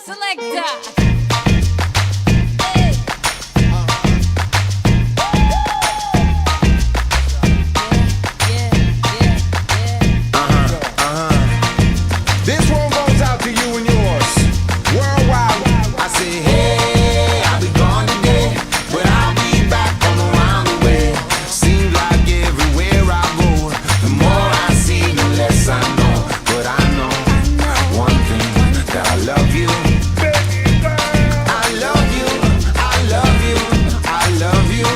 selector. This one goes out to you and yours. Worldwide, I say, hey, I'll be gone today, but I'll be back from around the way. Seems like everywhere I go, the more I see, the less I know. But I know one thing, that I love you. I love you, I love you, I love you.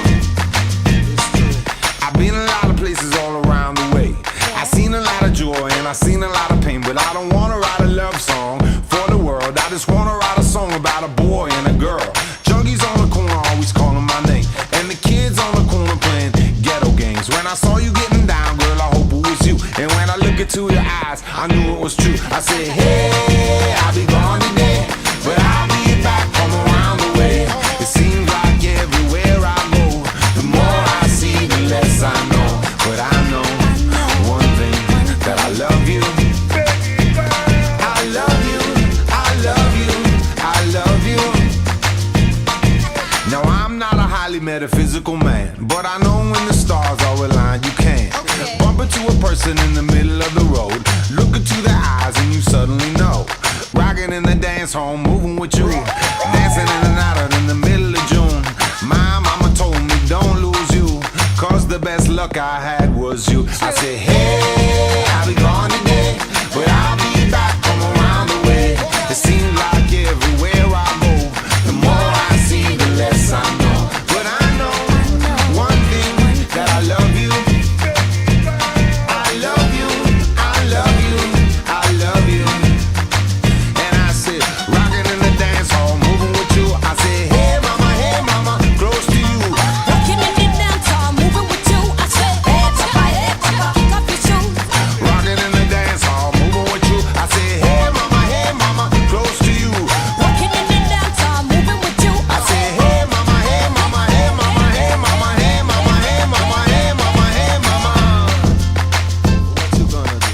I've been a lot of places all around the way. I've seen a lot of joy and I've seen a lot of pain, but I don't wanna write a love song for the world. I just wanna write a song about a boy and a girl. Junkies on the corner always calling my name, and the kids on the corner playing ghetto games. When I saw you getting down, girl, I hope it was you. And when I look into your eyes, I knew it was true. I said, hey, I'll be gone today, but I'll be back from around the way. It seems like everywhere I go, the more I see, the less I know. But I know one thing, that I love you. I love you, I love you, I love you. Now I'm not a highly metaphysical man, but I know when the stars are aligned, you can bump into a person in the middle of the road, look into their eyes and you suddenly know. Rocking in the dance hall, moving with you, dancing in and out in the middle of June. My mama told me don't lose you, cause the best luck I had was you. I said, hey, I'll be gone today, but I'll be back from around the way. It seems like everywhere I go, the more I see, the less I know. But I know one thing, that I love you. I love you, I love you, I love you. And I said, rocking in the dance hall, moving with you. I said, hey mama, close to you. Rocking in the dance hall, moving with you. I said, hey papa, kick off your shoes. Rocking in the dance hall, moving with you. I said, hey mama, close to you. Rocking in the dance hall, moving with you. I said, hey mama, hey mama, hey mama, hey mama, hey mama, hey mama, hey mama, hey mama. What you gonna do?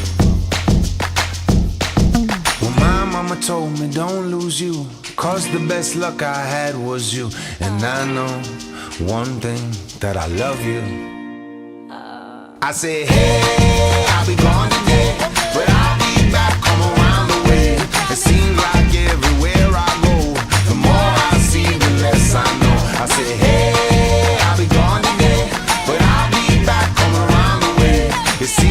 Well, my mama told me don't lose you, cause the best luck I had was you. And I know one thing, that I love you. I said, hey, I'll be gone today, but I'll be back, come around the way. It seems like everywhere I go, the more I see, the less I know. I said, hey, I'll be gone today, but I'll be back, come around the way. It seems